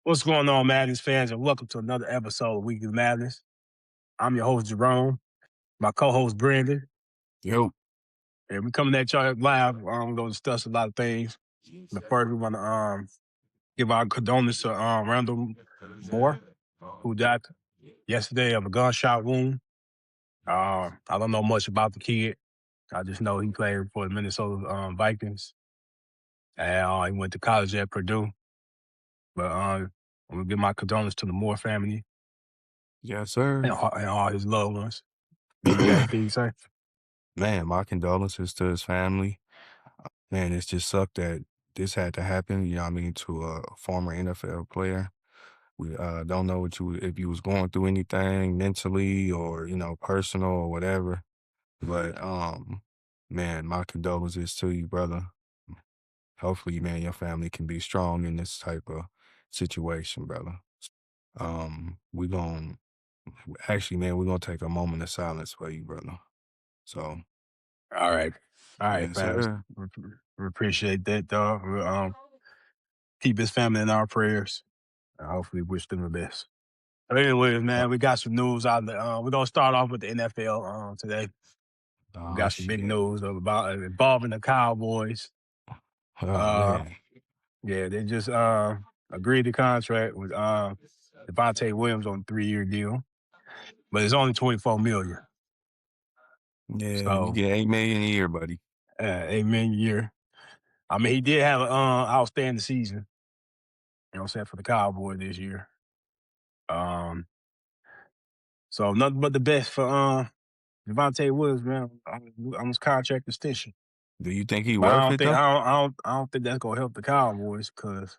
What's going on, Madness fans, and welcome to another episode of Weekly Madness. I'm your host, Jerome, my co-host, Brandon, Yo. and we're coming at y'all live. We're going to discuss a lot of things. But first, we want to give our condolences to Randall Moore, who died yesterday of a gunshot wound. I don't know much about the kid. I just know he played for the Minnesota Vikings, and he went to college at Purdue. But I'm going to give my condolences to the Moore family Yes, sir. and all his loved ones. You got anything to say? Man, my condolences to his family. Man, it's just sucked that this had to happen, you know what I mean, to a former NFL player. We don't know if you was going through anything mentally or, personal or whatever. But man, my condolences to you, brother. Hopefully, man, your family can be strong in this type of situation, brother. We gon' actually, man, we're gonna take a moment of silence for you, brother. So All right. yes, Man. sir. We appreciate that, dog. We'll keep his family in our prayers. Hopefully, wish them the best. But anyways, man, we got some news out there. We're gonna start off with the NFL today. We Oh got some big shit. news about involving the Cowboys. Oh Uh, man. yeah, they just agreed to contract with Devontae Williams on a 3-year deal, but it's only $24 million. Yeah, you So get 8 million a year, buddy. $8 million a year. I mean, he did have an outstanding season. You know what I'm saying, for the Cowboys this year. So nothing but the best for Devontae Williams, man. On his contract extension. Do you think he But worth it though? I don't think that's gonna help the Cowboys because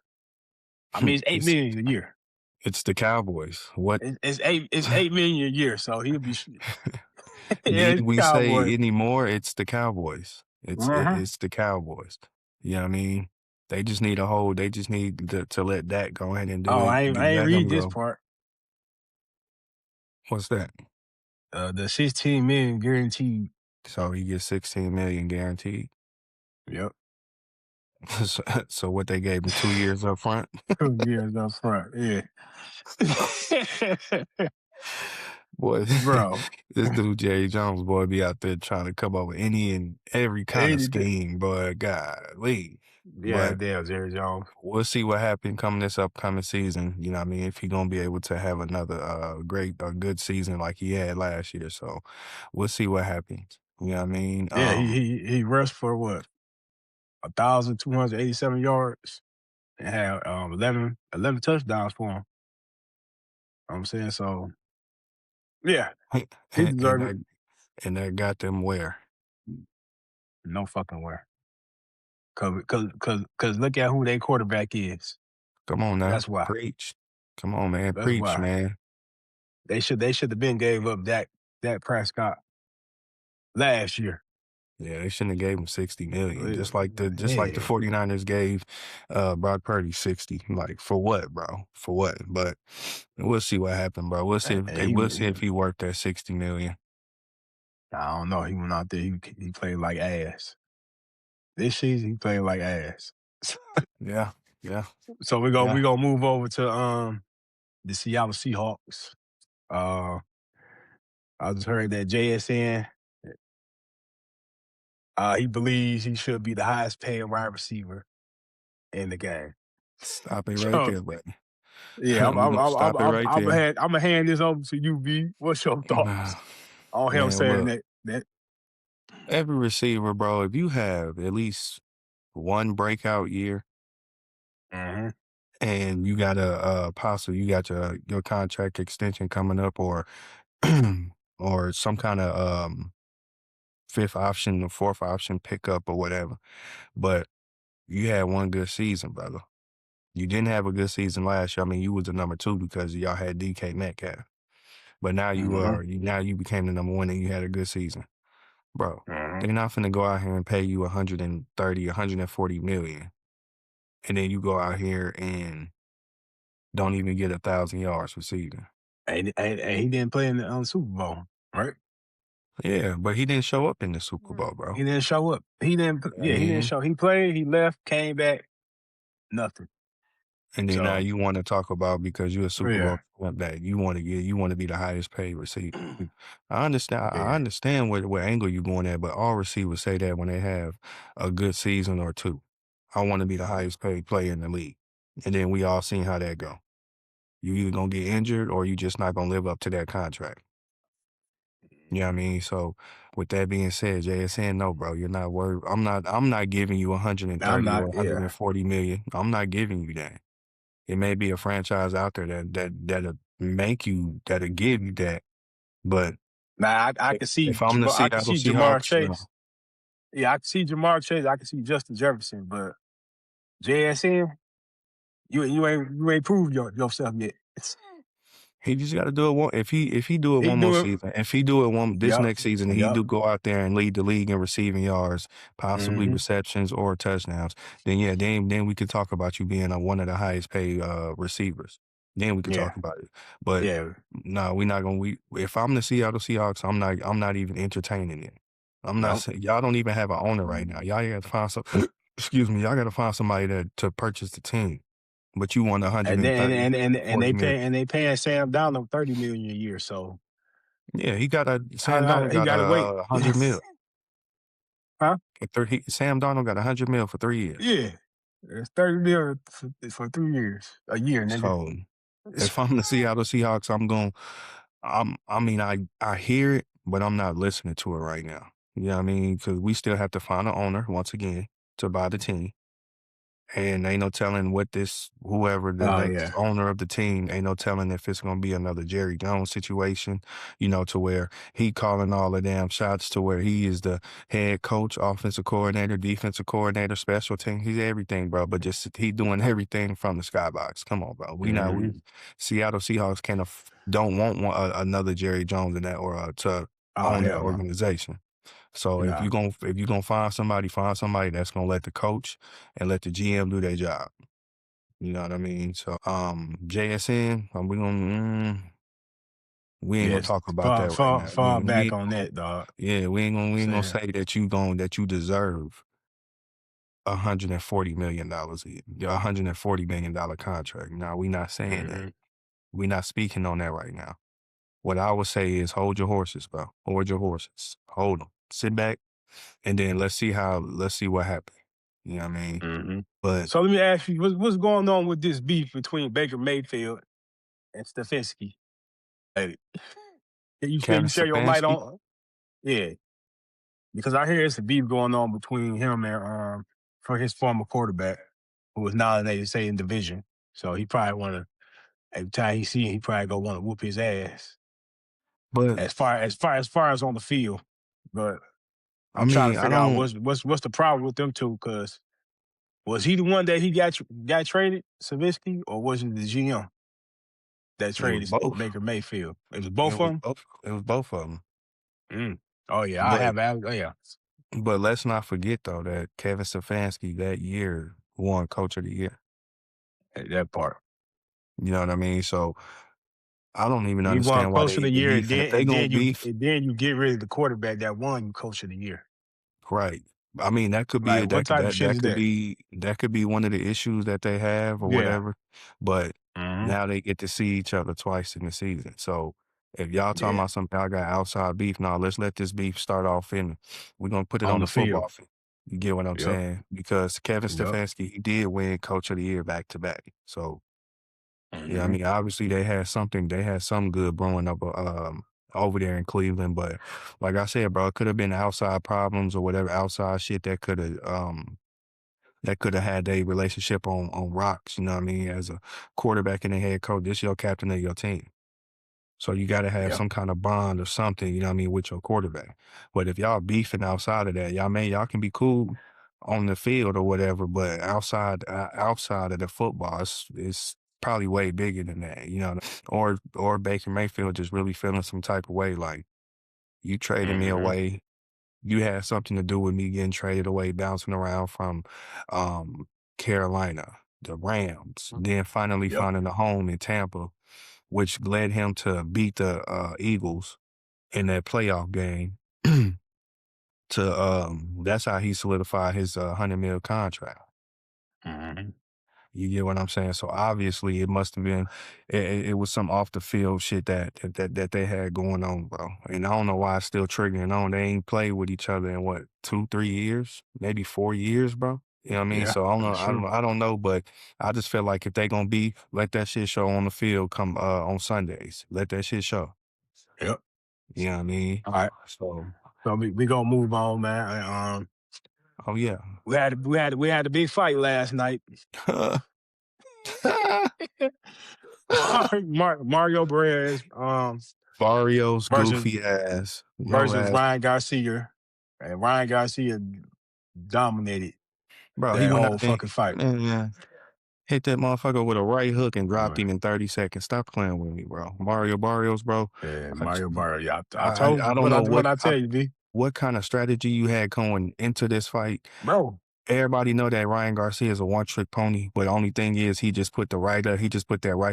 I mean it's $8 It's million a year. it's the Cowboys. What It's $8 million a year, so he'll be yeah, need it's we Cowboys. say anymore? It's the Cowboys. Uh-huh. It's the Cowboys. You know what I mean? They just need to let Dak go ahead and do Oh, it. I ain't Let him read this go. part. What's that? The 16 million guaranteed. So he gets 16 million guaranteed. Yep. So what they gave him 2 years up front? 2 years up front. Yeah. Boy, Bro. this dude Jerry Jones, boy, be out there trying to come up with any and every kind of scheme, boy. Golly. Yeah, But damn, Jerry Jones. we'll see what happens coming this upcoming season. You know what I mean? If he gonna be able to have another good season like he had last year. So we'll see what happens. You know what I mean? Yeah, he rushed for what? 1,287 yards and had 11 touchdowns for him. I'm saying, so yeah, he and, deserved it. that got them where? No fucking way. Cause look at who their quarterback is. Come on now. That's why. Preach. Come on, man. That's Preach, why. man. They should have been gave up Dak Prescott last year. Yeah, they shouldn't have gave him 60 million. Just like the Yeah. 49ers gave Brock Purdy 60. Like for what, bro? For what? But we'll see what happened, bro. We'll see if he worked that 60 million. I don't know. He went out there. He played like ass. This season he played like ass. Yeah. Yeah. So we Yeah. gonna move over to the Seattle Seahawks. I just heard that JSN, he believes he should be the highest paid wide receiver in the game. Stop it right So there, buddy. yeah, We gonna stop it right there. I'm gonna hand this over to you, V. What's your thoughts on him Man, saying look, that? every receiver, bro, if you have at least one breakout year Mm-hmm. and you got you got your contract extension coming up or or some kind of fifth option or fourth option pickup or whatever. But you had one good season, brother. You didn't have a good season last year. I mean, you was the number 2 because y'all had DK Metcalf. But now you became the number 1 and you had a good season. Bro, Mm-hmm. they're not finna go out here and pay you 130, 140 million. And then you go out here and don't even get 1,000 yards receiving. And he didn't play in the Super Bowl, right? Yeah, but he didn't show up in the Super Bowl, bro. He didn't show up. He didn't. I Yeah, he didn't mean, show. He played. He left. Came back. Nothing. And then now So you wanna talk about because you're a Super yeah, Bowl quarterback, you wanna be the highest paid receiver. I yeah. understand what angle you're going at, but all receivers say that when they have a good season or 2. I wanna be the highest paid player in the league. And then we all seen how that go. You either gonna get injured or you just not gonna live up to that contract. You know what I mean? So with that being said, JSN, no, bro, you're not worth I'm not giving you I'm 130 or not. Yeah. 140 million. I'm not giving you that. It may be a franchise out there that'll make you that'll give you that. But Now I if can see if I'm the I can Seattle see Jamar Seahawks, no. Chase. Yeah, I can see Jamar Chase. I can see Justin Jefferson, but JSN, you ain't proved yourself yet. He just got to do it one. If he do it He one more do it. season, if he do it one this Yep. next season, and he Yep. do go out there and lead the league in receiving yards, possibly Hmm. receptions or touchdowns, then yeah, then we could talk about you being one of the highest paid receivers. Then we could Yeah. talk about it. But Yeah. no, we're not gonna. If I'm the Seattle Seahawks, I'm not even entertaining it. I'm not Nope. saying y'all don't even have an owner right now. Y'all got to find some. Excuse me. Y'all got to find somebody to purchase the team. But you want And then 130, and 40 million. they paying Sam Donald 30 million a year. So Yeah, Sam how Donald he got got to wait? 100 mil. Huh? Sam Donald got 100 mil for 3 years. Yeah. It's 30 million for 3 years, a year, nigga. So if I'm the Seattle Seahawks, I mean, I hear it, but I'm not listening to it right now. You know what I mean? Because we still have to find an owner once again to buy the team. And ain't no telling whoever the Oh next yeah. owner of the team, ain't no telling if it's going to be another Jerry Jones situation, to where he calling all the damn shots, to where he is the head coach, offensive coordinator, defensive coordinator, special team. He's everything, bro. But just he doing everything from the skybox. Come on, bro. We Hmm. Seattle Seahawks don't want another Jerry Jones in that or to Oh own that hell no. organization. So Nah. if you gonna find somebody that's gonna let the coach and let the GM do their job. You know what I mean? So JSN, we ain't gonna Yes. talk about Far that right far now. far back on that, dog. Yeah, we ain't gonna Saying. say that you deserve $140 million a year, $140 million contract. No, we not saying that. Hmm. We not speaking on that right now. What I would say is hold your horses, bro. Hold your horses. Hold them. Sit back, and then let's see what happens. You know what I mean? Hmm. But So let me ask you, what's going on with this beef between Baker Mayfield and Stefanski? Hey, can you Kevin share your light Stefanski, on? Yeah, because I hear it's a beef going on between him and for his former quarterback, who was nominated, say, in division. So he probably want to, every time he see him, he probably go want to whoop his ass. but As far as on the field, but I I'm trying to mean, I figure out don't. what's the problem with them two? Because was he the one that he got traded, Savisky, or was it the GM that It was traded both. Baker Mayfield? It was It both of was them. both. It was both of them. Mm. Oh yeah, I But have. Oh yeah, let's not forget though that Kevin Stefanski that year won Coach of the Year. that part. You know what I mean? So I don't even He won understand why Coach of the they Year, and beefing. If then they and gonna then you beef, and then you get rid of the quarterback that won you Coach of the Year. right? I mean, that could be Like, what type of shit is that? that could be one of the issues that they have or Yeah. whatever. But Hmm. now they get to see each other twice in the season. So if y'all talking Yeah. about something, I got outside beef. Now let's let this beef start off and we're gonna put it On on the the field. football field. You get what I'm Yep. saying? Because Kevin Yep. Stefanski, he did win Coach of the Year back to back. So yeah, I Hmm. mean, obviously they had some good brewing up over there in Cleveland, but like I said, bro, it could have been outside problems or whatever outside shit that could have had a relationship on rocks. You know what I mean? As a quarterback and a head coach, this your captain of your team. So you got to have Yep. some kind of bond or something, you know what I mean, with your quarterback. But if y'all beefing outside of that, y'all can be cool on the field or whatever, but outside of the football, it's probably way bigger than that, you know. Or Baker Mayfield just really feeling some type of way, like you traded me Hmm. away. You had something to do with me getting traded away, bouncing around from um, Carolina, the Rams, then finally Yep. finding a home in Tampa, which led him to beat the Eagles in that playoff game. That's how he solidified his 100 mil contract. Hmm. You get what I'm saying? So obviously it must have been it was some off the field shit that they had going on, bro. And I don't know why it's still triggering on. They ain't played with each other in what, 2, 3 years, maybe 4 years, bro. You know what I mean? Yeah, So I don't know. that's true. I don't know, but I just feel like if they gonna be, let that shit show on the field come on Sundays. Let that shit show. Yep. You know what I mean? All right. So So we gonna move on, man. oh yeah. We had a big fight last night. Mario Perez Barrios versus goofy ass. Yo ass. Ryan Garcia, and Ryan Garcia dominated Bro, he that went whole out there, fucking fight. man. Hit that motherfucker with a right hook and dropped Uh, him in 30 seconds. Stop playing with me, bro. Mario Barrios, bro. yeah, I, Mario Barrio. Yeah, I I, told I you don't know what I tell you, B. what kind of strategy you had going into this fight. Bro. Everybody know that Ryan Garcia is a one-trick pony, but the only thing is he just put that right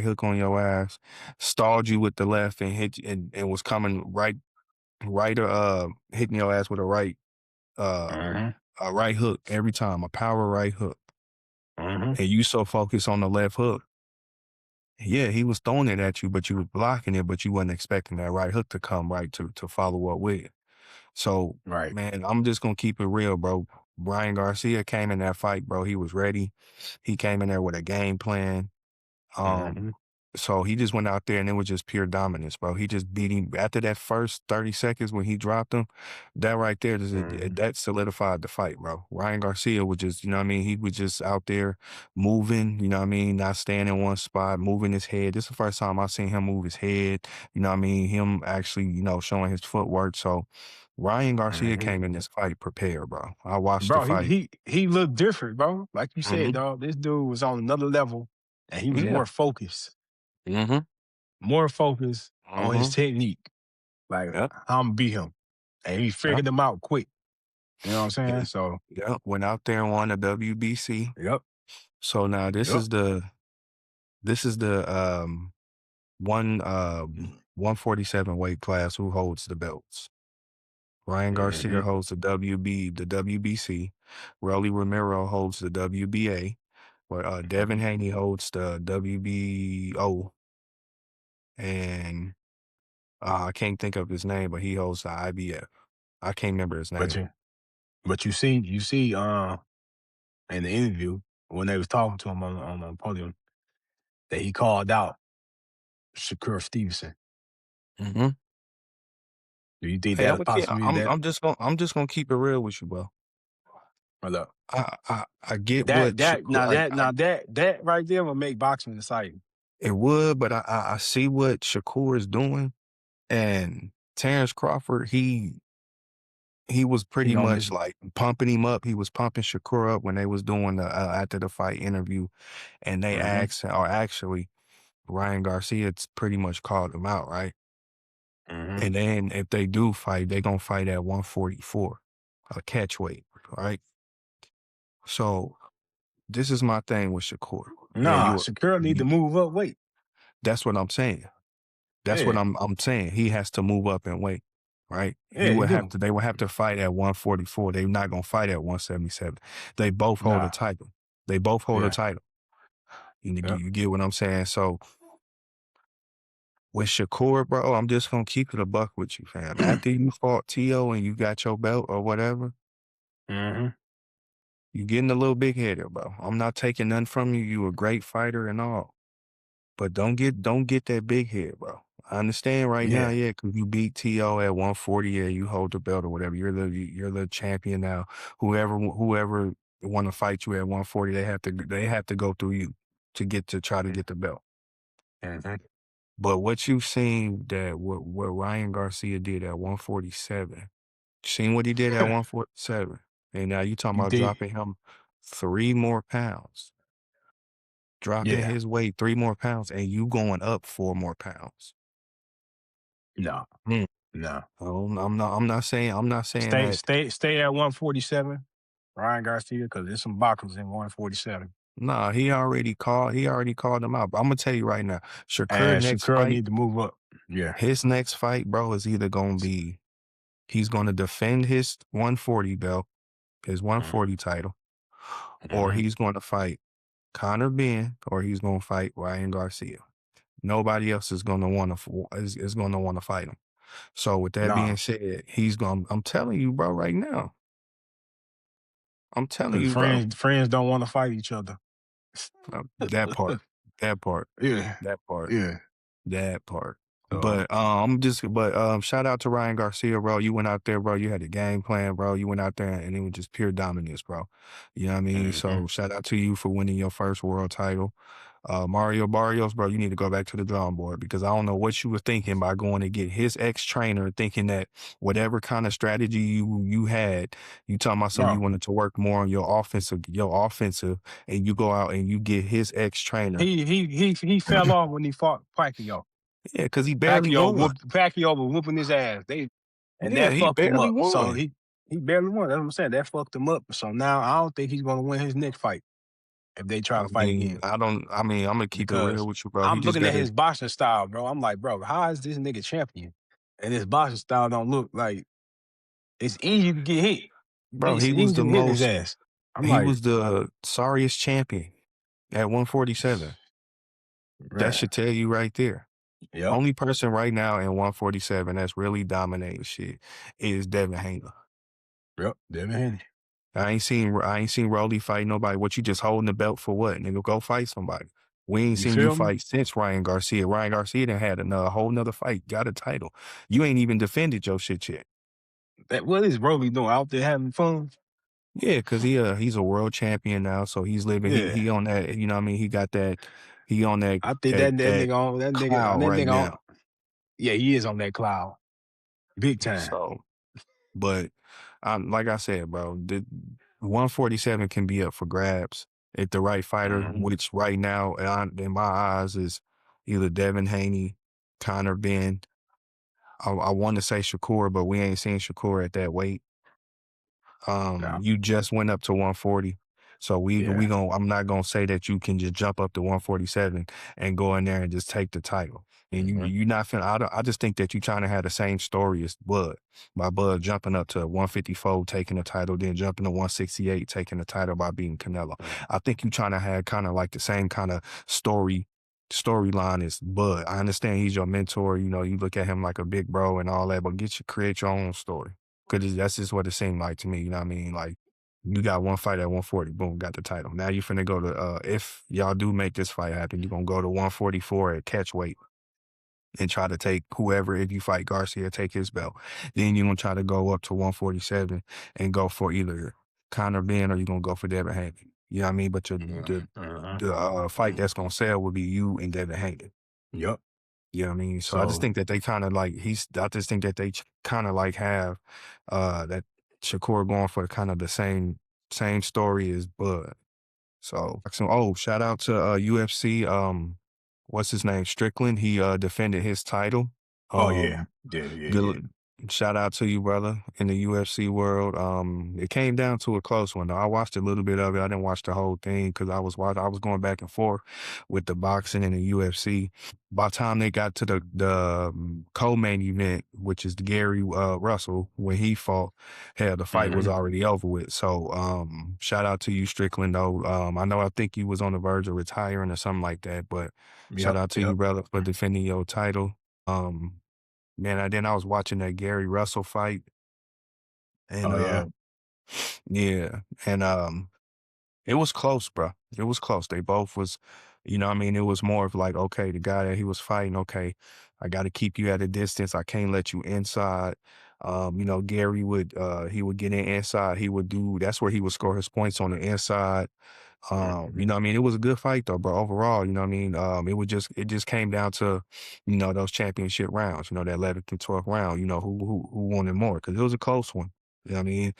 hook on your ass, stalled you with the left and hit and was coming hitting your ass with Mm-hmm. a right hook every time, a power right hook. Mm-hmm. And you so focused on the left hook. Yeah, he was throwing it at you, but you were blocking it, but you wasn't expecting that right hook to come right to follow up with it. So, Right. man, I'm just gonna keep it real, bro. Brian Garcia came in that fight, bro. He was ready. He came in there with a game plan. Mm-hmm. So he just went out there and it was just pure dominance, bro. He just beat him after that first 30 seconds when he dropped him. That right there, Mm-hmm. that solidified the fight, bro. Ryan Garcia was just, you know what I mean? He was just out there moving, you know what I mean? Not staying in one spot, moving his head. This is the first time I've seen him move his head, you know what I mean? Him actually, showing his footwork. So Ryan Garcia Mm-hmm. came in this fight prepared, bro. I watched the Bro, fight. he looked different, bro. Like you said, Mm-hmm. dog. This dude was on another level, and he was Yeah. Mm-hmm. more focused on his Mm-hmm. technique. Like Yep. I'm beat him, and he Yep. figured them out quick. You know what I'm saying? Yeah. So, Yep. Went out there and won the WBC. yep, So now this yep. is the one 147 weight class who holds the belts. Ryan Garcia Mm-hmm. holds the WBC. Rolly Romero holds the WBA. Where Devin Haney holds the WBO. And I can't think of his name, but he holds the IBF. I can't remember his But name. you see in the interview when they was talking to him on the podium that he called out Shakur Stevenson. Mm-hmm. Do you think Hey, that possibly that? I'm just gonna keep it real with you, bro. Or look, I get what that right there will make boxing exciting. it would, but I see what Shakur is doing, and Terrence Crawford, he was He pretty gonna be. much like pumping him up. He was pumping Shakur up when they was doing the after the fight interview, and they Mm-hmm. asked, or actually, Ryan Garcia pretty much called him out, right? Mm-hmm. And then if they do fight, they gonna fight at 144, a catch weight, right? So this is my thing with Shakur. Yeah, Nah, Shakur need to move up weight. that's what I'm saying. That's what Yeah, I'm saying. He has to move up in weight, right? yeah, he do. They would have to fight at 144. They're not gonna fight at 177. They both hold a Nah, title. They both hold a yeah, title. yep. You get what I'm saying? So with Shakur, bro, I'm just gonna keep it a buck with you, fam. After you fought T.O. and you got your belt or whatever, Mm-hmm. you getting a little big headed, bro. I'm not taking nothing from you. You a great fighter and all. But don't get that big head, bro. I understand right now, Yeah. yeah, because you beat T.O. at 140, yeah, you hold the belt or whatever. You're the champion now. Whoever want to fight you at 140, they have to go through you to try to get the belt. Mm-hmm. But what you've seen that what Ryan Garcia did at 147, seen what he did at 147, and now you talking You about think? dropping him 3 more pounds. Dropping Yeah. his weight 3 more pounds and you going up 4 more pounds. No. Mm. No. I'm not saying that. Stay at 147, Ryan Garcia, because there's some boxers in 147. Nah, he already called them out. But I'm gonna tell you right now, Shakur And next Shakur fight, need to move up. Yeah. his next fight, bro, is either gonna be he's gonna defend his 140 belt, his 140 title, or Mm-hmm. he's gonna fight Conor Benn or he's gonna fight Ryan Garcia. Nobody else is gonna want to is gonna want to fight him. So with that being Nah, said, he's gonna. I'm telling you, bro, right now. I'm telling because you, bro. friends don't want to fight each other. That part, that part, Yeah, that part. yeah. That part. So Shout out to Ryan Garcia, bro. You went out there, bro. You had a game plan, bro. You went out there and it was just pure dominance, bro. You know what I mean? mhm. So shout out to you for winning your first world title. Mario Barrios, bro, you need to go back to the drawing board because I don't know what you were thinking by going to get his ex-trainer, thinking that whatever kind of strategy you had, you talking about something you Bro, wanted to work more on your offensive, and you go out and you get his ex-trainer. he fell off when he fought Pacquiao. Yeah, because he barely won. Pacquiao was whooping his ass. And Yeah, that he fucked him barely up. So won. he barely won. That's what I'm saying. That fucked him up. So now I don't think he's gonna win his next fight if they try to fight again. I mean, I'm gonna keep it real Because with you, bro. He I'm just looking at got it, his boxing style, bro. I'm like, bro, how is this nigga champion? And his boxing style don't look like it's easy to get hit. bro. It's easy to hit his ass. I'm He like, was the sorriest champion at 147. That man, should tell you right there. yep, Only person right now in 147 that's really dominating shit is Devin Haney. yep, Devin Haney. I ain't seen Rolly fight nobody. What you just holding the belt for what? Nigga, go fight somebody. We ain't You seen you feel me? fight since Ryan Garcia. Ryan Garcia done had another whole nother fight, got a title. You ain't even defended your shit yet. What is Roly doing out there having fun? Yeah, because he's a world champion now, so he's living. Yeah. He on that. You know what I mean? He got that. He on that I think that that nigga on cloud that right nigga on now. yeah, he is on that cloud. Big time. So, but like I said, bro, the 147 can be up for grabs if the right fighter, Mhm. which right now in my eyes is either Devin Haney, Conor Benn. I want to say Shakur, but we ain't seen Shakur at that weight. Yeah. You just went up to 140. So we Yeah. going I'm not gonna say that you can just jump up to 147 and go in there and just take the title. And Mhm. you not finna I just think that you trying to have the same story as Bud. By Bud jumping up to 154, taking the title, then jumping to 168, taking the title by beating Canelo. Mhm. I think you trying to have kind of like the same kind of storyline as Bud. I understand he's your mentor, you know, you look at him like a big bro and all that, but create your own story. Cause that's just what it seemed like to me. You know what I mean? Like you got one fight at 140, boom, got the title. Now you finna go to if y'all do make this fight happen, you're gonna go to 144 at catch weight and try to take whoever, if you fight Garcia, take his belt. Then you're gonna try to go up to 147 and go for either Conor Benn or you're gonna go for Devin Haney. You know what I mean? But Mhm. Mhm. the fight that's gonna sell will be you and Devin Haney. Yep. You know what I mean? So I just So think that they kind of like I just think that they kind of like have that Shakur going for kind of the same story as Bud. So shout out to UFC what's his name? Strickland. He defended his title. oh yeah. Um Yeah, yeah, yeah. Good. Shout out to you, brother, in the UFC world. It came down to a close one. Though. I watched a little bit of it. I didn't watch the whole thing because I was going back and forth with the boxing and the UFC. By the time they got to the co-main event, which is the Gary Russell, when he fought, hell, the fight was Mhm. already over with. So shout out to you, Strickland. Though I think you was on the verge of retiring or something like that, but shout Yep, out to you, yep. brother, for defending your title. Um, Man, then I was watching that Gary Russell fight, and Oh yeah. yeah, and it was close, bro. It was close. They both was, you know, what I mean, it was more of like, okay, the guy that he was fighting, okay, I got to keep you at a distance. I can't let you inside. You know, Gary would he would get in inside. He would do that's where he would score his points on the inside. You Mhm. know what I mean? It was a good fight though, bro. Overall, you know what I mean? It just came down to, you know, those championship rounds, you know, that 11th and 12th round, you know, who wanted more because it was a close one. You know what I mean?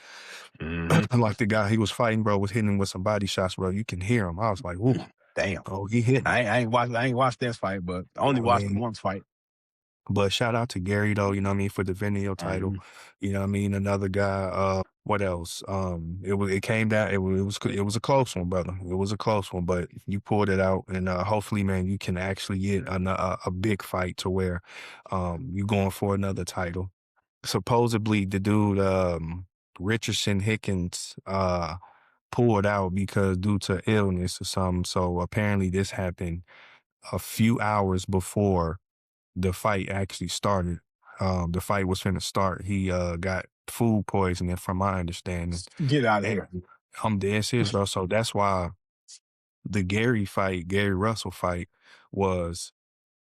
Mhm. Like the guy he was fighting, bro, was hitting him with some body shots, bro. You can hear him. I was like, ooh, Damn. oh, he hitting. I ain't watched that fight, but I only I watched the mean, one fight. but shout out to Gary though, you know what I mean, for defending your title. Mhm. You know what I mean? Another guy, what else? It came down, it was a close one, brother. It was a close one, but you pulled it out and hopefully, man, you can actually get a big fight to where you going for another title. Supposedly the dude, Richardson Hickens, pulled out because due to illness or something. So apparently this happened a few hours before the fight actually started. The fight was finna start. He got food poisoning from my understanding. Get out of And here. I'm dead serious, bro. So that's why the Gary Russell fight was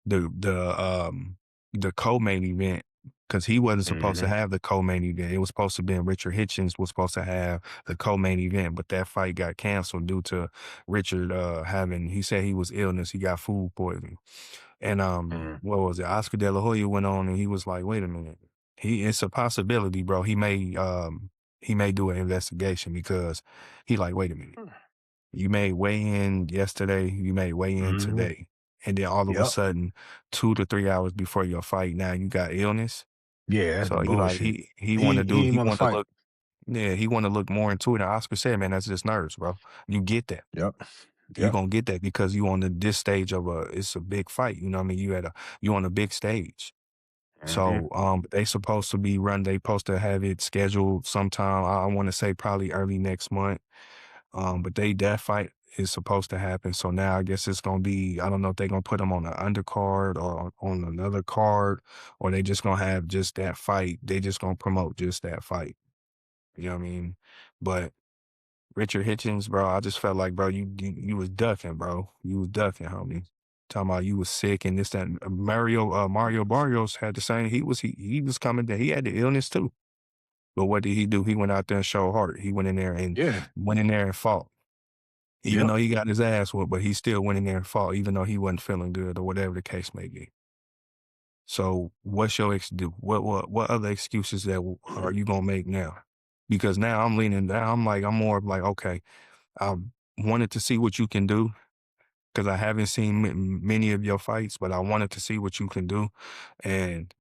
the co-main event, because he wasn't supposed to have the co-main event. It was supposed to be Richard Hitchens was supposed to have the co-main event, but that fight got canceled due to Richard he said he was illness. He got food poisoning. And what was it? Oscar De La Hoya went on and he was like, wait a minute. It's a possibility, bro. He may do an investigation, because he like, wait a minute. You made weigh in yesterday, you made weigh in today. And then all of a Yep. sudden, 2 to 3 hours before your fight, now you got illness. Yeah, that's So he like bullshit. he want to do ain't wanna fight. look he want to look more into it. And Oscar said, man, that's just nerves, bro. You get that. Yep. You're gonna get that because you on this stage of it's a big fight. You know what I mean? You on a big stage. So they supposed to have it scheduled sometime. I want to say probably early next month. But that fight is supposed to happen. So now I guess it's gonna be, I don't know if they're gonna put them on the undercard or on another card, or they just gonna have just that fight. They just gonna promote just that fight. You know what I mean? But Richard Hitchens, bro, I just felt like, bro, you was ducking, bro. You was ducking, homie. Talking about you was sick and this, that. Mario Barrios had the same. He was coming there. He had the illness too. But what did he do? He went out there and showed heart. He went in there and fought. Even though he got his ass whooped, but he still went in there and fought, even though he wasn't feeling good or whatever the case may be. So what's your what other excuses are you gonna make now? Because now I'm leaning down. I'm more of like, okay, I wanted to see what you can do, because I haven't seen many of your fights, but I wanted to see what you can do, and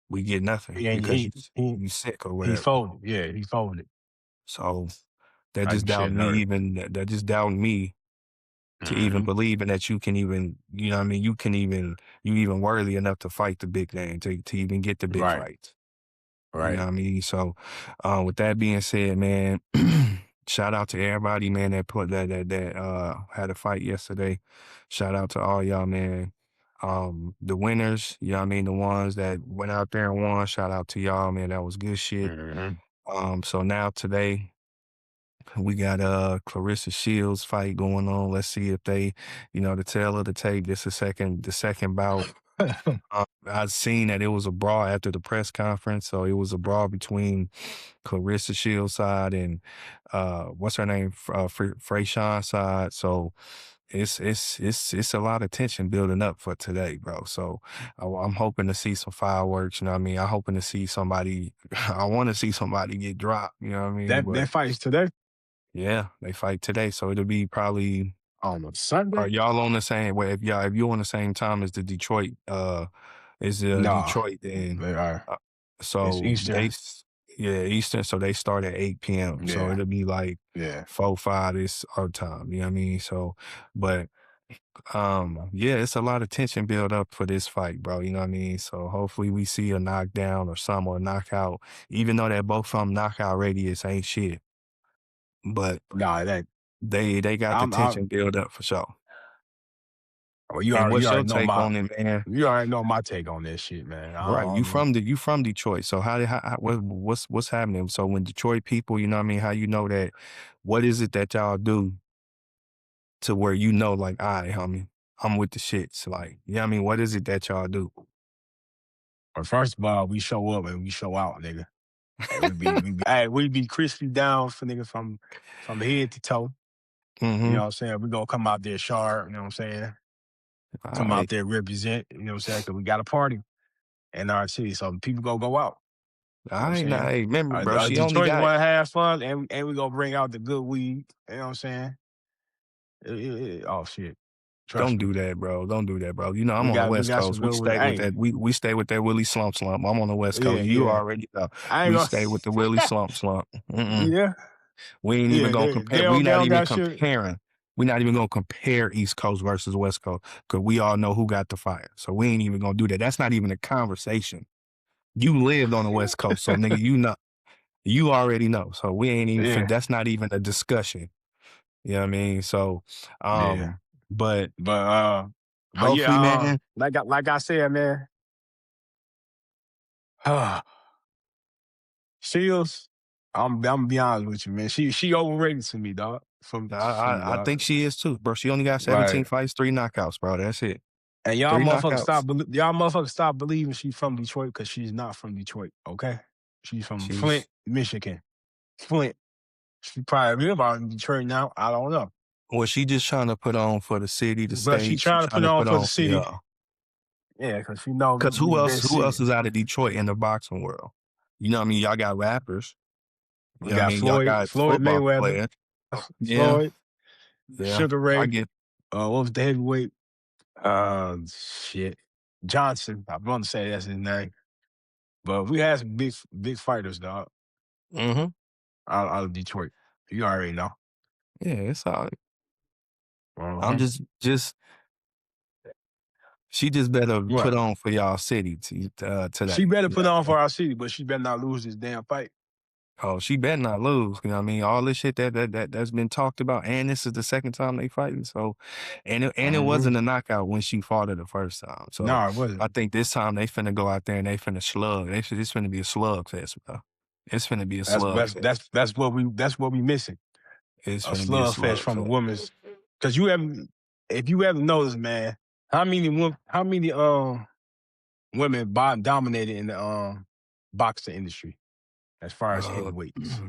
we get nothing because you sick or whatever. He folded. Yeah, he folded. So that just doubted me to even believe in that you can even, you know what I mean, you even worthy enough to fight the big name, to even get the big fights. Right. You know what I mean? So with that being said, man, shout out to everybody, man, that had a fight yesterday. Shout out to all y'all, man. The winners, you know what I mean, the ones that went out there and won, shout out to y'all, man. That was good shit. So now today we got Clarissa Shields fight going on. Let's see if they, the tail of the tape. This is the second bout. I've seen that it was a brawl after the press conference. So it was a brawl between Clarissa Shields' side and what's her name, Freyshawn side. So it's a lot of tension building up for today, bro. So I'm hoping to see some fireworks. You know what I mean? I'm hoping to see somebody. I want to see somebody get dropped. You know what I mean? That fight's today. Yeah, they fight today, so it'll be probably on a Sunday. Are y'all on the same way? If you're on the same time as the Detroit, Detroit, then they are. So it's Eastern. Eastern. So they start at 8 p.m. Yeah. So it'll be like 4, 5 is our time. You know what I mean? So, but it's a lot of tension build up for this fight, bro. You know what I mean? So hopefully we see a knockdown or some or a knockout, even though that both from knockout radius ain't shit. But they got the tension build up for sure. Well, you already know take on it, man. You already know my take on this shit, man. Right, you from Detroit, so what's happening? So when Detroit people, you know what I mean, how you know that? What is it that y'all do to where like, all right, homie, I'm with the shits, like, you know what I mean? What is it that y'all do? Well, first of all, we show up and we show out, nigga. We be crispy down for nigga from head to toe. You know what I'm saying? We gonna come out there sharp, you know what I'm saying? Come out there represent, you know what I'm saying? Because we got a party in our city, so people gonna go out. Hey, remember, bro, she Detroit only got... wanna have fun, and we gonna bring out the good weed, you know what I'm saying? Oh, shit. Don't do that, bro. Don't do that, bro. You know, I'm on the West Coast. We stay with that. We stay with that Willie Slump. I'm on the West Coast. You already know. We stay with the Willie Slump. Yeah. We ain't even gonna compare. We're not even comparing. We're not even gonna compare East Coast versus West Coast, because we all know who got the fire. So we ain't even gonna do that. That's not even a conversation. You lived on the West Coast, so nigga, you know. You already know. So we ain't even Yeah, that's not even a discussion. You know what I mean? So yeah. but But hopefully, yeah, man. like I said, man. Shields, I'm gonna be honest with you, man. She overrated to me, dog. For me, I dog. think she is too, bro. She only got 17 Like, fights, 3 knockouts, bro. That's it. and 3 knockouts. y'all motherfuckers stop believing she's from Detroit because she's not from Detroit. Okay, she's from Flint, She's Michigan. Flint. She probably live out in Detroit now. I don't know, well, she just trying to put on for the city, the but she state. She trying to trying put it to on put for the on for city. y'all. Yeah, because she know Cause we best who else city. is out of Detroit in the boxing world? You know what I mean? Y'all got rappers. You We know what I got mean? Y'all got Floyd football Mayweather, players. Yeah, Floyd, yeah. Sugar I Ray. get What was the heavyweight? Shit, Johnson. I want to say that's his name. But we had some big fighters, dog, mm-hmm. out of Detroit. You already know. Yeah, it's all I'm Uh-huh. just she just better put What? on for y'all city She today. better You put know on what I mean? for our city, but she better not lose this damn fight. Oh, she better not lose. You know what I mean? All this shit that's been talked about, and this is the second time they fighting. So, and it Uh-huh. wasn't a knockout when she fought her the first time. So, No, it wasn't. I think this time they finna go out there and they finna slug. It's finna be a slug fest, bro. It's finna be a slug fest. That's what we missing. It's A finna be a slugfest slug from the fest. women's. Because if you ever noticed, man, how many women dominated in the boxing industry as far as Uh, heavyweights?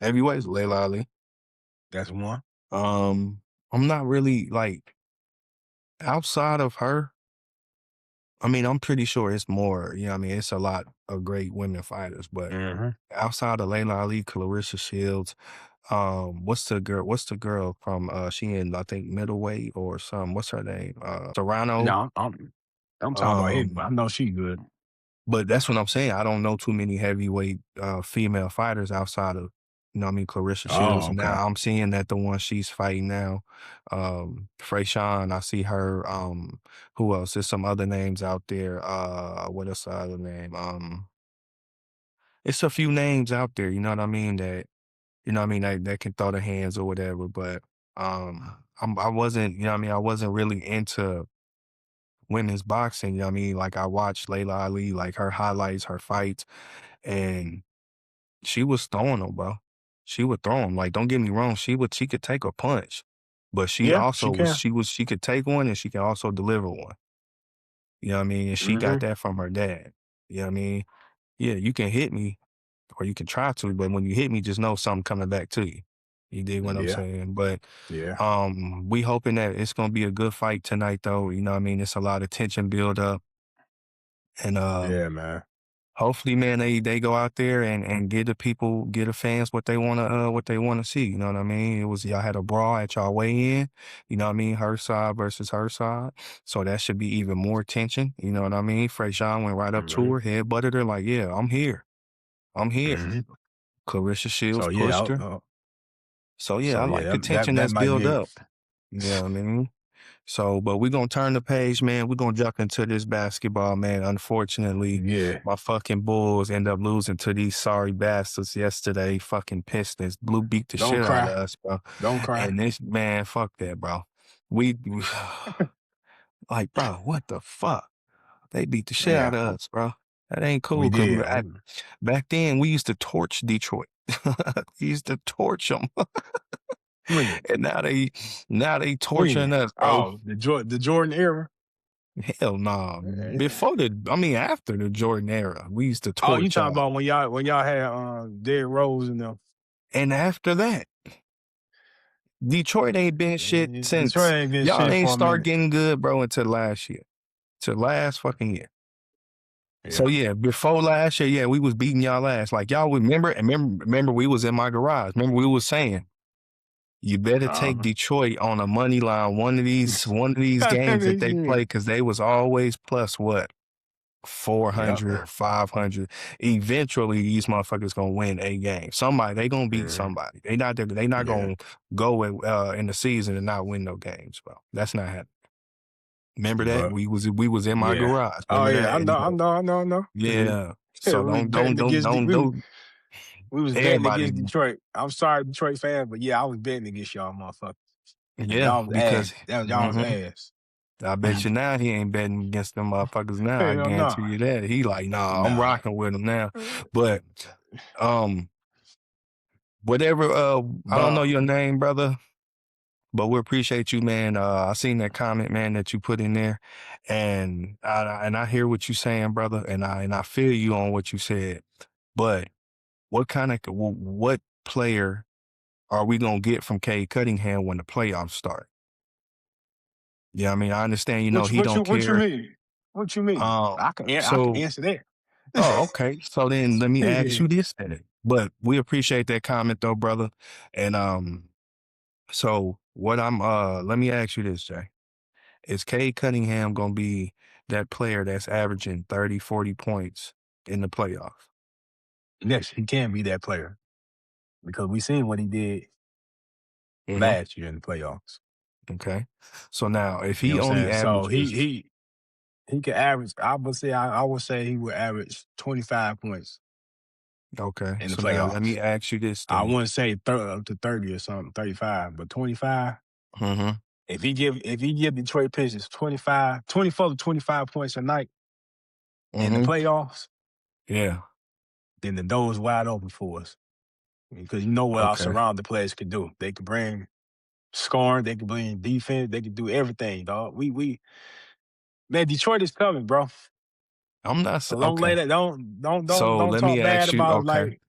heavyweights, Layla Ali. That's one. I'm not really like outside of her. I mean, I'm pretty sure it's more. You know, what I mean, it's a lot of great women fighters, but Mm-hmm. outside of Layla Ali, Clarissa Shields, what's the girl? What's the girl from? She in I think middleweight or some. What's her name? Serrano. No, I'm talking about heavyweight. Um, I know she good. but that's what I'm saying. I don't know too many heavyweight female fighters outside of, you know what I mean, Clarissa Shields. Oh, okay. Now I'm seeing that the one she's fighting now, Freyshawn, I see her. Who else? There's some other names out there. What else the other name? It's a few names out there, you know what I mean, that you know what I mean, that can throw the hands or whatever. But I wasn't, you know what I mean, I wasn't really into women's boxing, you know what I mean? Like I watched Layla Ali, like her highlights, her fights, and she was throwing them, bro. She would throw them. Like, don't get me wrong, she could take a punch, but she Yeah, also she can. she could take one and she can also deliver one. You know what I mean? And she got Mm-hmm. that from her dad. You know what I mean? Yeah, you can hit me or you can try to, but when you hit me, just know something coming back to you. You dig what I'm Yeah, saying? But yeah, we hoping that it's gonna be a good fight tonight though. You know what I mean? It's a lot of tension build up. And yeah, man. hopefully, man, they go out there and get the people, get the fans what they wanna see. You know what I mean? It was y'all had a brawl at y'all weigh in. You know what I mean? Her side versus her side. So that should be even more tension. You know what I mean? Freyshawn went right up to Mm-hmm. her, head butted her like, yeah, I'm here. I'm here. Mm-hmm. Clarissa Shields So yeah, pushed her. So yeah, I like the that tension that that's might built be. up. You know what I mean? So, but we're gonna turn the page, man. We're gonna jump into this basketball, man. Unfortunately, Yeah, my fucking Bulls end up losing to these sorry bastards yesterday. Fucking Pistons. Blue beat the don't shit out of cry, us, bro. don't cry. And this man, fuck that, bro. We like, bro, what the fuck? They beat the shit out Yeah, of us, bro. That ain't we cool. Cause did. back then we used to torch Detroit. We used to torch them. When? And now they torturing When? us, bro. Oh, the Jordan era. Hell no. After the Jordan era, we used to Oh, you torch talking y'all. about when y'all had Derrick Rose and them? And after that, Detroit ain't been shit Detroit since ain't been y'all shit ain't for a start minute. getting good, bro, until last year. Till last fucking year. So Yeah. yeah, before last year, yeah, we was beating y'all ass. Like y'all remember we was in my garage. Remember we was saying, you better take Uh-huh. Detroit on a money line one of these games that they play, because they was always plus what? Yeah. 400, 500. Eventually, these motherfuckers gonna win a game. Somebody, they gonna beat Mhm. somebody. They not Yeah. gonna go in the season and not win no games, bro. That's not happening. Remember that? But We was in my yeah. garage. Oh Remember yeah, that? I know. Yeah. So We betting against We was betting Everybody, against Detroit. I'm sorry, Detroit fans, but yeah, I was betting against y'all motherfuckers. yeah, Y'all was because ass. Y'all was mhm. ass. I bet you now he ain't betting against them motherfuckers now. I Hell no. guarantee you that. He like, nah, I'm Nah. rocking with them now. But whatever, I don't know But your name, brother, but we appreciate you, man. I seen that comment, man, that you put in there. And I hear what you saying, brother, and I feel you on what you said. But what player are we gonna get from Cade Cunningham when the playoffs start? Yeah, I mean, I understand, he don't what you care. mean? What you mean? I can So answer that. Oh, okay. So then let me ask you this then. But we appreciate that comment though, brother. And so what let me ask you this, Jay. Is Cade Cunningham gonna be that player that's averaging 30, 40 points in the playoffs? Yes, he can be that player because we seen what he did Mm-hmm. last year in the playoffs. Okay. So now if You know he what I'm only saying? So averages, he could average. I would say he would average 25 points okay. in the So now let playoffs. me ask you this I then. wouldn't say up to 30 or something, 35, but 25. Mm-hmm. If he give Detroit Pistons 24 to 25 points a night in the Mm-hmm. playoffs, Yeah. then the door is wide open for us. Because you know what our Okay. surrounding players could do. They could bring scoring, they could bring defense, they could do everything, dog. Man, Detroit is coming, bro. I'm not So don't lay okay. that. So Don't let talk me bad ask you, about us okay.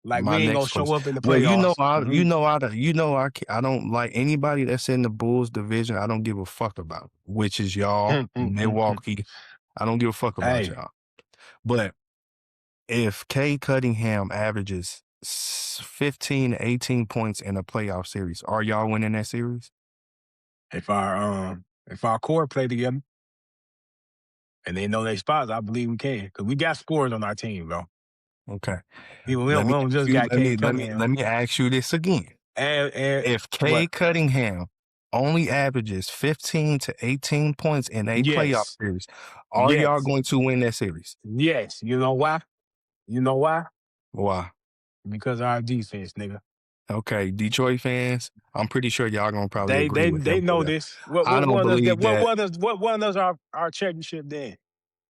like we My ain't gonna next show question. up in the Well, playoffs. I don't like anybody that's in the Bulls division. I don't give a fuck about, which is y'all, Mm. Milwaukee. I don't give a fuck about Hey, y'all. But if Cade Cunningham averages 15 to 18 points in a playoff series, are y'all winning that series? if our core play together and they know their spots, I believe we can. Because we got scores on our team, bro. Okay. We Let me don't ask just you, got Cade Cunningham. let me ask you this again. And If what? Cade Cunningham only averages 15 to 18 points in a playoff Yes. series, are y'all Yes. going to win that series? Yes. You know why? You know why? Why? Because of our defense, nigga. Okay, Detroit fans, I'm pretty sure y'all gonna probably agree with They him know there. this. I What don't won us that believe that. what won us our championship then?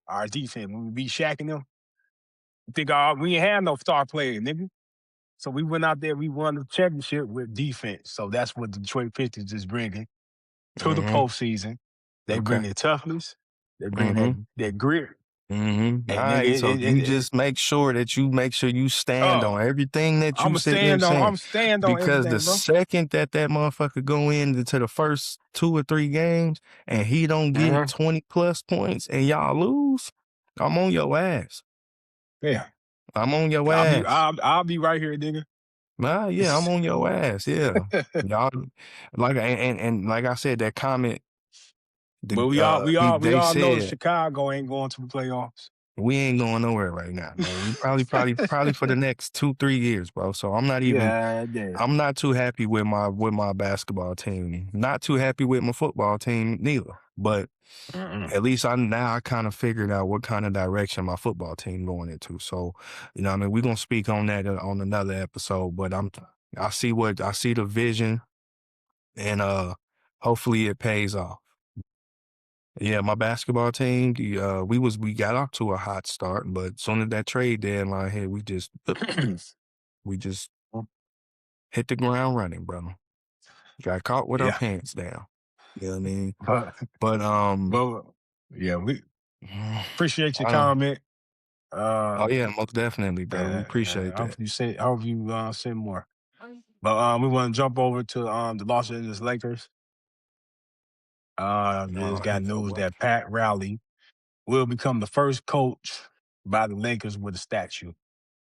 Our defense. When we beat Shaq and them. We ain't had no star player, nigga. So we went out there, we won the championship with defense. So that's what the Detroit Pistons is bringing to the Mhm. postseason. They bring Okay. their toughness, they bring Mhm. that grit. Mhm. All And nigga, right. So you just make sure that you stand oh, on everything that you sitting there saying, I'm stand on because the everything, bro. second that motherfucker go into the first 2 or 3 games and he don't get Uh-huh. 20 plus points and y'all lose, I'm on your ass. Yeah. I'm on your ass. I'll be right here, nigga. Nah, yeah, I'm on your ass. Yeah, y'all like and like I said, that comment. But we They all know said Chicago ain't going to the playoffs. we ain't going nowhere right now, man. We probably for the next 2, 3 years, bro. So Yeah, damn. I'm not too happy with my basketball team. Not too happy with my football team neither. But Mm-mm. at least I kind of figured out what kind of direction my football team going into. So, I mean, we're gonna speak on that on another episode. But I see the vision, and hopefully it pays off. Yeah, my basketball team, we got off to a hot start, but soon as that trade deadline hit, we just hit the ground running, brother. Got caught with our Yeah. pants down. You know what I mean? But, But but yeah, we I appreciate your don't. comment. Oh yeah, most definitely, brother. We appreciate that. I hope you send more. But we want to jump over to the Los Angeles Lakers. Just Oh, got here you go, news boy. that Pat Riley will become the first coach by the Lakers with a statue,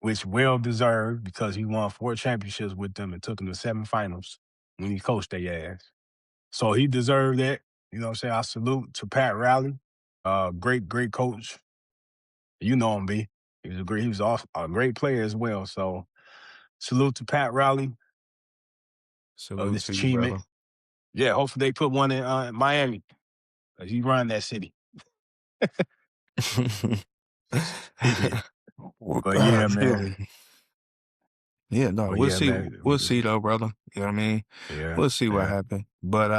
which well deserved because he won 4 championships with them and took them to 7 finals when he coached their ass. So he deserved that. You know what I'm saying? I salute to Pat Riley. Great coach. You know him, B. He was also a great player as well. So salute to Pat Riley of Salute this to you, achievement. brother. Yeah, hopefully they put one in Miami. 'Cause he run that city. But yeah, man. Really. Yeah, no, But we'll yeah, see. man. We'll see though, brother. You know what I mean? Yeah, We'll see what yeah. happens. But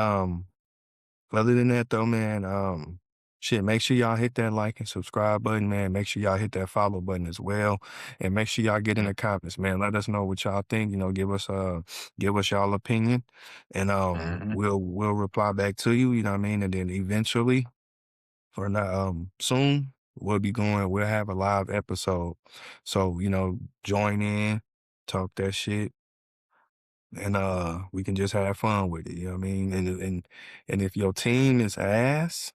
other than that though, man, shit, make sure y'all hit that like and subscribe button, man. Make sure y'all hit that follow button as well. And make sure y'all get in the comments, man. Let us know what y'all think. You know, give us y'all opinion. And Mm-hmm. we'll reply back to you, you know what I mean? And then eventually or not soon we'll have a live episode. So, you know, join in, talk that shit, and we can just have fun with it, you know what I mean? And if your team is ass,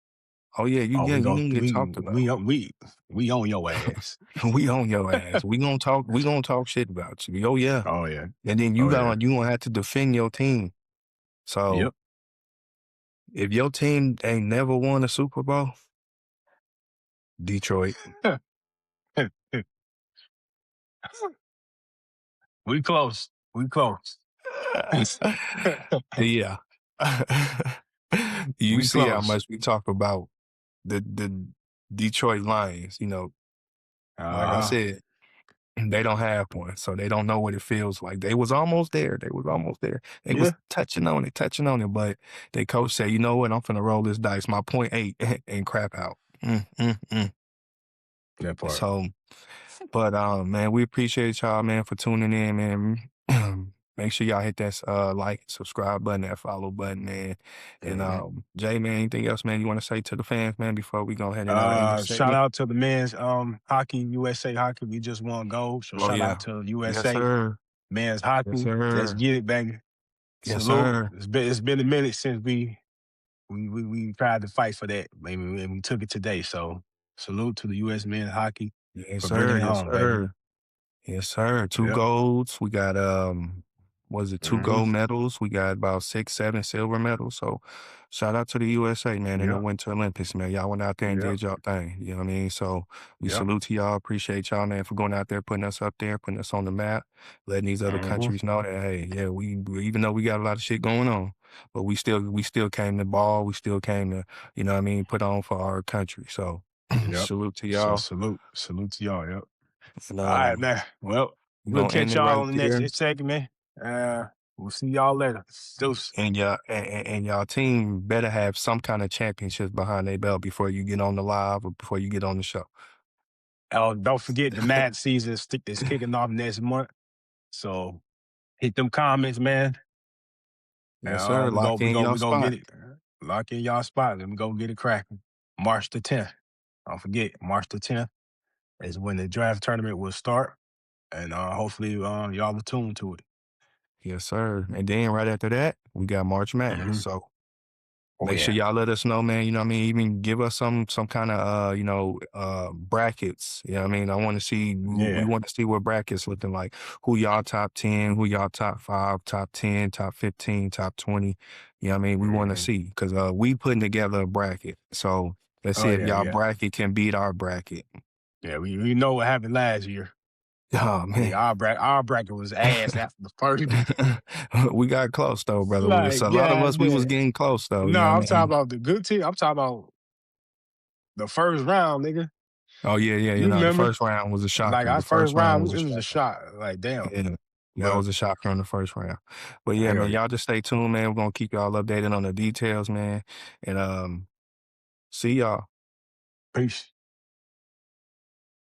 oh yeah, Oh, you gonna get talked about. we on your ass. We on your ass. We gonna talk shit about you. Oh yeah. Oh yeah. And then Oh yeah. you gonna have to defend your team. So Yep. if your team ain't never won a Super Bowl, Detroit. We close. We close. Yeah. You We see how close. much we talk about the Detroit Lions, you know, like I Uh-huh. said, they don't have one, so they don't know what it feels like. They was almost there. They was almost there. They was Yeah. touching on it, but they coach said, you know what, I'm finna roll this dice, my .8 and crap out. That part. So, but man, we appreciate y'all, man, for tuning in, man. Make sure y'all hit that like, subscribe button, that follow button, man. And Mhm. Jay, man, anything else, man, you want to say to the fans, man, before we go ahead and end this Shout segment? out to the men's hockey, USA hockey. We just won gold. So Oh shout out yeah, to yes USA sir, men's yes hockey. Let's sir, get it, baby. yes Salute. sir, It's been a minute since we tried to fight for that. Maybe we took it today. So salute to the US men's hockey yes for bringing sir, it yes home, baby. sir. Yes, sir. Two Yep. golds. We got was it two Hmm. gold medals? We got about 6, 7 silver medals. So shout out to the USA, man, in the Yep. Winter Olympics, man. Y'all went out there and Yep. did y'all thing. You know what I mean? So we Yep. salute to y'all. Appreciate y'all, man, for going out there, putting us up there, putting us on the map, letting these other Hmm. countries know that, hey, yeah, even though we got a lot of shit going on, but we still came to ball. We still came to, you know what I mean, put on for our country. So Yep. salute to So y'all. salute to y'all. Yep. And All right, man. Well, we're we'll gonna end catch it y'all right on the next there. segment. We'll see y'all later. Deuce. And y'all team better have some kind of championships behind their belt before you get on the live or before you get on the show. Oh, don't forget the Mad season is kicking off next month. So hit them comments, man. And Yes, sir. Lock in your we go get spot. it. Lock in y'all spot. Let me go get it cracking. March the 10th. Don't forget, March the 10th is when the draft tournament will start. And hopefully y'all are tuned to it. Yes, sir. And then right after that, we got March Madness. Hmm. So Oh make sure yeah. y'all let us know, man. You know what I mean? Even give us some kind of brackets. You know what I mean? I want to see we Yeah. want to see what brackets looking like. Who y'all top 10, who y'all top 5, top 10, top 15, top 20. You know what I mean? We want to Hmm. see because we putting together a bracket. So let's Oh see if yeah, y'all yeah. bracket can beat our bracket. Yeah, we know what happened last year. Oh Nigga, man. our bracket was ass after the first. We got close though, brother. We was Like, a lot of yeah, us we was man. getting close though, you No, know I'm what I talking mean? about the good team. I'm talking about the first round, nigga. Oh yeah, yeah, you You know, the remember? first round was a Like shocker. our The first first round round, was a it was a shocker. shot. Like, damn. Yeah, that But was a shocker on the first round. But yeah, hell man, yeah. y'all just stay tuned, man. We're gonna keep y'all updated on the details, man. And see y'all. Peace.